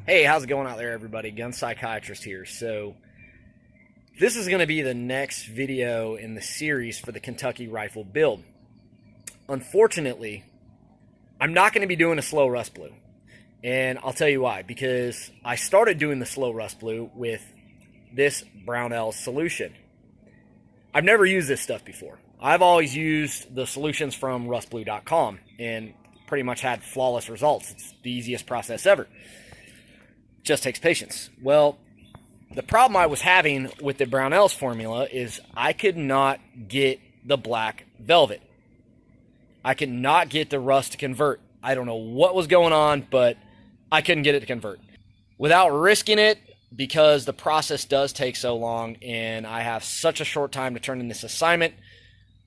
Hey, how's it going out there, everybody? Gun Psychiatrist here. So, this is going to be the next video in the series for the Kentucky Rifle build. Unfortunately, I'm not going to be doing a slow rust blue. And I'll tell you why. Because I started doing the slow rust blue with this Brownell solution. I've never used this stuff before. I've always used the solutions from rustblue.com and pretty much had flawless results. It's the easiest process ever. Just takes patience. Well, the problem I was having with the Brownell's formula is I could not get the black velvet. I could not get the rust to convert. I don't know what was going on, but I couldn't get it to convert. Without risking it, because the process does take so long and I have such a short time to turn in this assignment,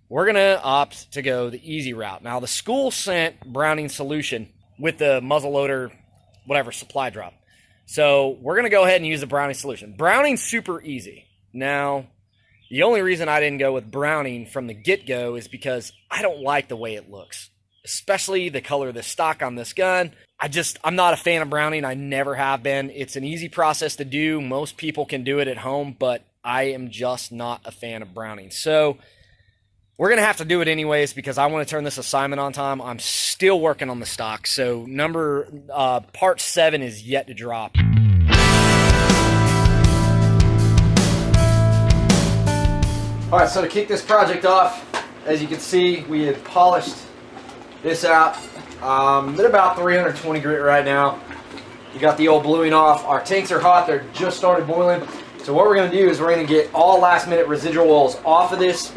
we're going to opt to go the easy route. Now, the school sent Browning solution with the muzzleloader, whatever, supply drop. So we're going to go ahead and use the Browning solution. Browning's super easy. Now, the only reason I didn't go with Browning from the get-go is because I don't like the way it looks, especially the color of the stock on this gun. I'm not a fan of Browning. I never have been. It's an easy process to do. Most people can do it at home, but I am just not a fan of Browning. So we're going to have to do it anyways because I want to turn this assignment on time. I'm still working on the stock. So part 7 is yet to drop. All right, so to kick this project off, as you can see, we had polished this out. At about 320 grit right now. You got the old bluing off. Our tanks are hot. They're just started boiling. So what we're going to do is we're going to get all last minute residual oils off of this.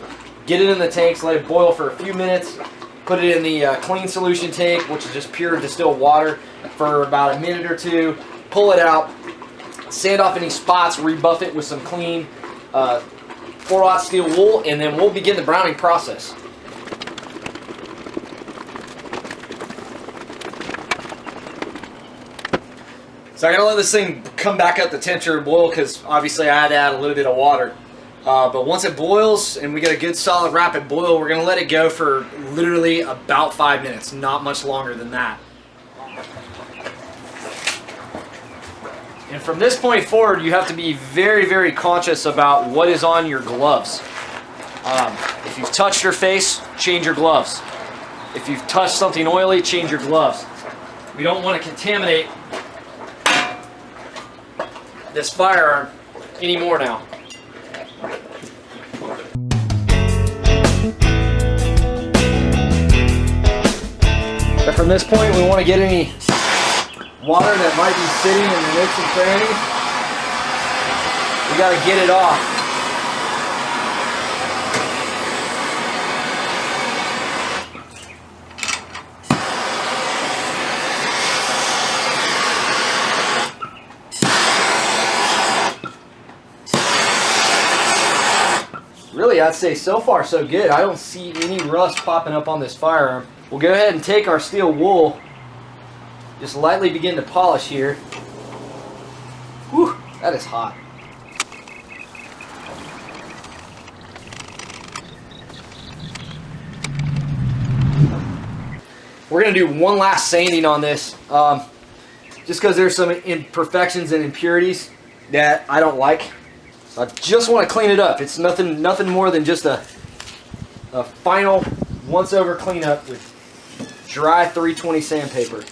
Get it in the tanks, let it boil for a few minutes, put it in the clean solution tank, which is just pure distilled water, for about a minute or two. Pull it out, sand off any spots, rebuff it with some clean 4-aught steel wool, and then we'll begin the browning process. So I'm going to let this thing come back up to temperature and boil because obviously I had to add a little bit of water. But once it boils and we get a good solid rapid boil, we're going to let it go for literally about 5 minutes, not much longer than that. And from this point forward, you have to be very, very conscious about what is on your gloves. If you've touched your face, change your gloves. If you've touched something oily, change your gloves. We don't want to contaminate this firearm anymore now. But from this point, we want to get any water that might be sitting in the nooks and crannies. We got to get it off. Really, I'd say so far so good. I don't see any rust popping up on this firearm. We'll go ahead and take our steel wool, just lightly begin to polish here. Whew, that is hot. We're going to do one last sanding on this, just because there's some imperfections and impurities that I don't like. So I just want to clean it up. It's nothing more than just a final once-over cleanup with dry 320 sandpaper.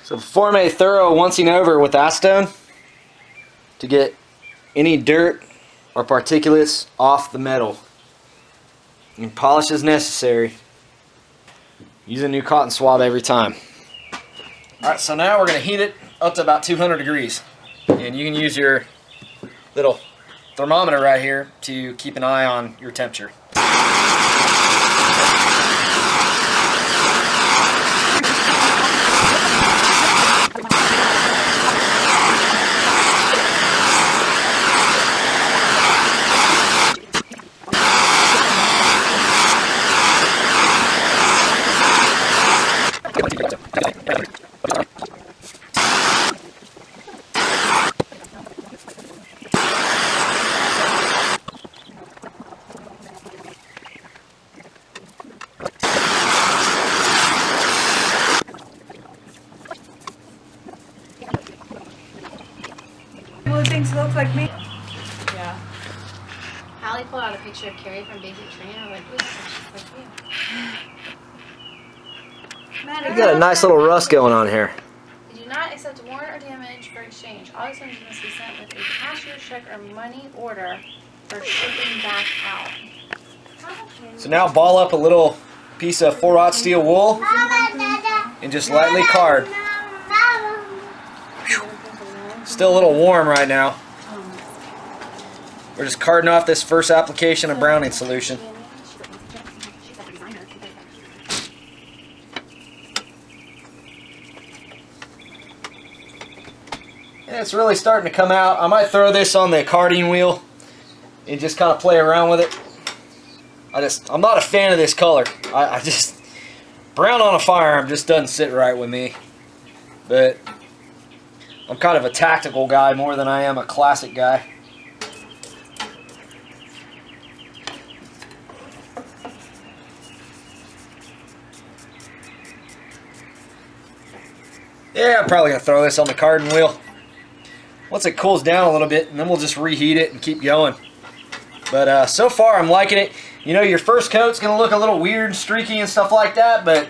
So perform a thorough oncing over with acetone to get any dirt or particulates off the metal. And polish as necessary. Use a new cotton swab every time. Alright, so now we're going to heat it up to about 200 degrees. And you can use your little thermometer right here to keep an eye on your temperature. Who thinks it looks like me? Yeah. Hallie pulled out a picture of Carrie from Basic Training. I was like, ooh, that looks like you. You got a nice little rust going on here. We do not accept warrant or damage for exchange. All exchanges must be sent with a cashier's check or money order for shipping back out. So now ball up a little piece of 4/0 steel wool and just lightly card. Still a little warm right now. We're just carding off this first application of browning solution. Yeah, it's really starting to come out. I might throw this on the carding wheel and just kind of play around with it. I'm not a fan of this color. I just, brown on a firearm just doesn't sit right with me. But I'm kind of a tactical guy more than I am a classic guy. Yeah, I'm probably going to throw this on the carding wheel. Once it cools down a little bit, and then we'll just reheat it and keep going. But so far, I'm liking it. You know, your first coat's going to look a little weird, streaky, and stuff like that, but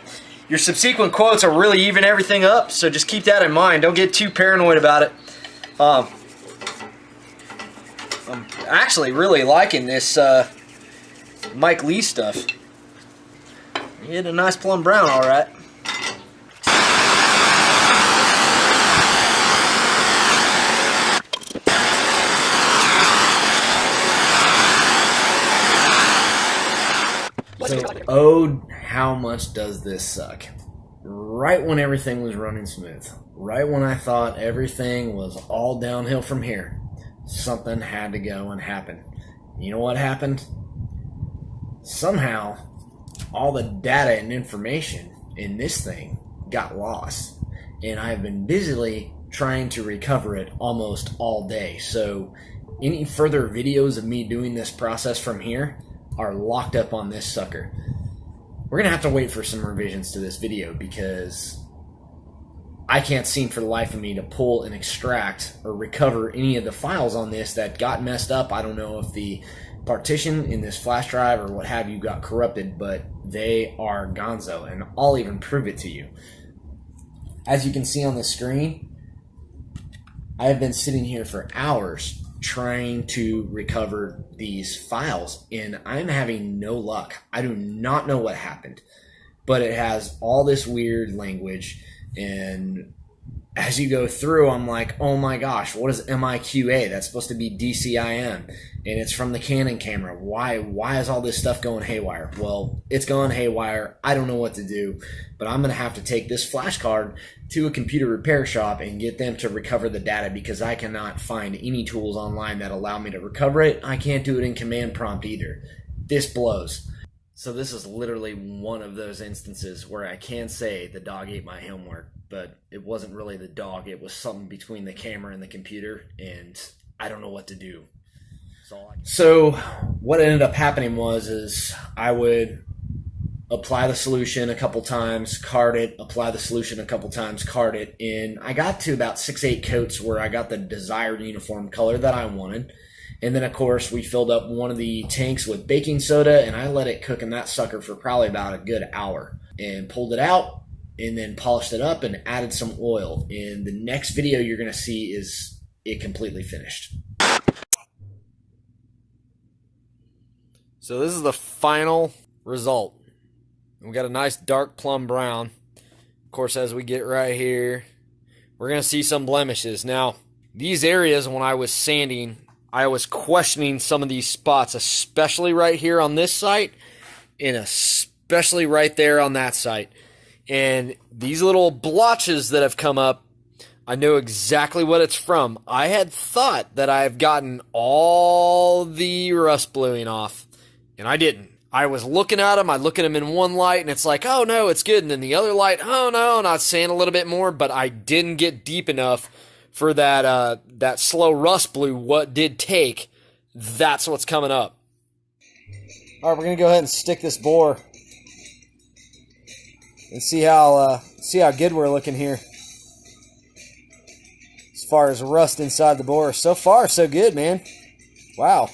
your subsequent coats will really even everything up, so just keep that in mind. Don't get too paranoid about it. I'm actually really liking this Mike Lee stuff. You get a nice plum brown, all right. So, oh, how much does this suck? Right when everything was running smooth, right when I thought everything was all downhill from here, something had to go and happen. You know what happened? Somehow, all the data and information in this thing got lost, and I've been busily trying to recover it almost all day. So, any further videos of me doing this process from here are locked up on this sucker. We're gonna have to wait for some revisions to this video because I can't seem for the life of me to pull and extract or recover any of the files on this that got messed up. I don't know if the partition in this flash drive or what have you got corrupted, but they are gonzo, and I'll even prove it to you. As you can see on the screen, I have been sitting here for hours trying to recover these files, and I'm having no luck. I do not know what happened, but it has all this weird language, and as you go through, I'm like, oh my gosh, what is MIQA? That's supposed to be DCIM, and it's from the Canon camera. Why is all this stuff going haywire? Well, it's going haywire. I don't know what to do, but I'm going to have to take this flash card to a computer repair shop and get them to recover the data because I cannot find any tools online that allow me to recover it. I can't do it in command prompt either. This blows. So this is literally one of those instances where I can say the dog ate my homework, but it wasn't really the dog. It was something between the camera and the computer, and I don't know what to do. So what ended up happening was I would apply the solution a couple times, card it, apply the solution a couple times, card it, and I got to about 6-8 coats where I got the desired uniform color that I wanted. And then, of course, we filled up one of the tanks with baking soda, and I let it cook in that sucker for probably about a good hour. And pulled it out, and then polished it up and added some oil. And the next video you're going to see is it completely finished. So this is the final result. We got a nice dark plum brown. Of course, as we get right here, we're going to see some blemishes. Now, these areas when I was sanding, I was questioning some of these spots, especially right here on this site and especially right there on that site. And these little blotches that have come up, I know exactly what it's from. I had thought that I've gotten all the rust bluing off, and I didn't. I was looking at them, I look at them in one light, and it's like, oh no, it's good. And then the other light, oh no, and I'd sand a little bit more, but I didn't get deep enough for that that slow rust blue. What did take, that's what's coming up. All right, we're going to go ahead and stick this bore and see how good we're looking here. As far as rust inside the bore. So far, so good, man. Wow.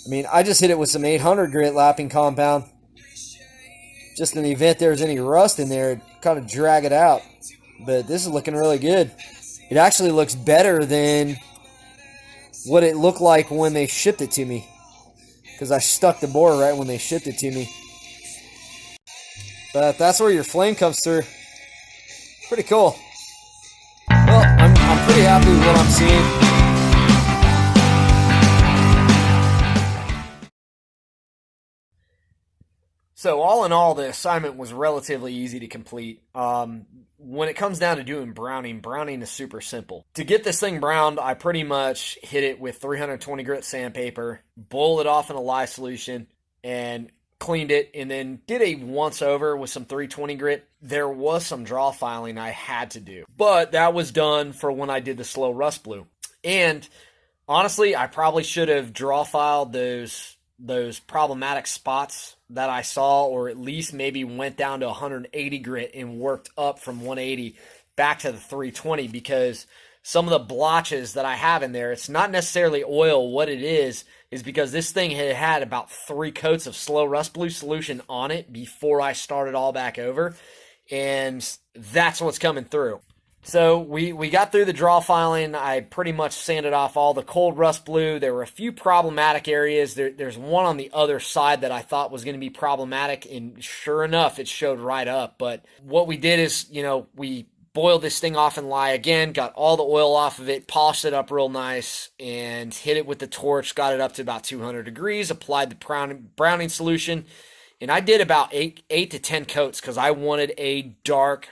I mean, I just hit it with some 800 grit lapping compound. Just in the event there's any rust in there, it'd kind of drag it out. But this is looking really good. It actually looks better than what it looked like when they shipped it to me, because I stuck the bore right when they shipped it to me. But that's where your flame comes through. Pretty cool. Well, I'm pretty happy with what I'm seeing. So all in all, the assignment was relatively easy to complete. When it comes down to doing browning is super simple. To get this thing browned, I pretty much hit it with 320 grit sandpaper, boiled it off in a lye solution, and cleaned it, and then did a once over with some 320 grit. There was some draw filing I had to do, but that was done for when I did the slow rust blue. And honestly, I probably should have draw filed those problematic spots that I saw, or at least maybe went down to 180 grit and worked up from 180 back to the 320, because some of the blotches that I have in there, it's not necessarily oil. What it is because this thing had about 3 coats of slow rust blue solution on it before I started all back over, and that's what's coming through. So we got through the draw filing. I pretty much sanded off all the cold rust blue. There were a few problematic areas. There's one on the other side that I thought was going to be problematic, and sure enough, it showed right up. But what we did is, we boiled this thing off in lye again, got all the oil off of it, polished it up real nice, and hit it with the torch, got it up to about 200 degrees, applied the browning solution, and I did about 8 to 10 coats because I wanted a dark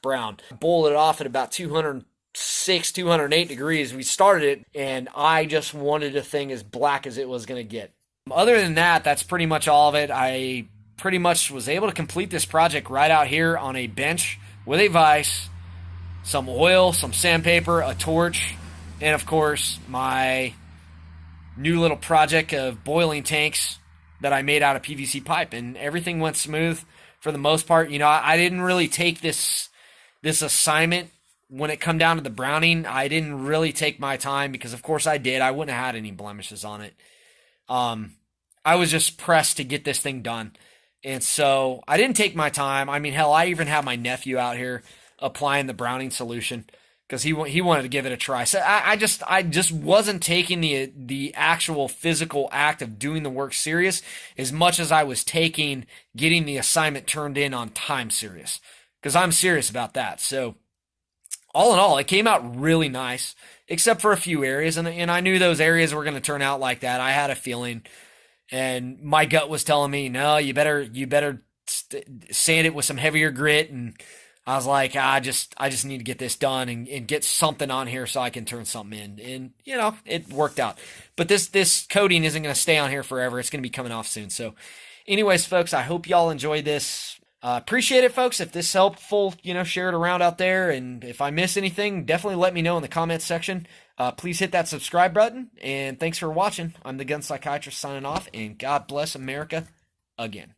brown. Boiled it off at about 206, 208 degrees. We started it, and I just wanted a thing as black as it was going to get. Other than that, that's pretty much all of it. I pretty much was able to complete this project right out here on a bench with a vise, some oil, some sandpaper, a torch, and of course my new little project of boiling tanks that I made out of PVC pipe, and everything went smooth for the most part. I didn't really take this assignment when it come down to the browning. I didn't really take my time, because of course I did. I wouldn't have had any blemishes on it. I was just pressed to get this thing done. And so I didn't take my time. I mean, hell, I even have my nephew out here applying the browning solution because he wanted to give it a try. So I just wasn't taking the actual physical act of doing the work serious as much as I was taking getting the assignment turned in on time serious, because I'm serious about that. So all in all, it came out really nice, except for a few areas, and I knew those areas were going to turn out like that. I had a feeling. And my gut was telling me, no, you better sand it with some heavier grit. And I was like, I just need to get this done and get something on here so I can turn something in. And, it worked out. But this coating isn't going to stay on here forever. It's going to be coming off soon. So anyways, folks, I hope y'all enjoyed this. Appreciate it, folks. If this is helpful, share it around out there. And if I miss anything, definitely let me know in the comments section. Please hit that subscribe button, and thanks for watching. I'm the Gun Psychiatrist signing off, and God bless America again.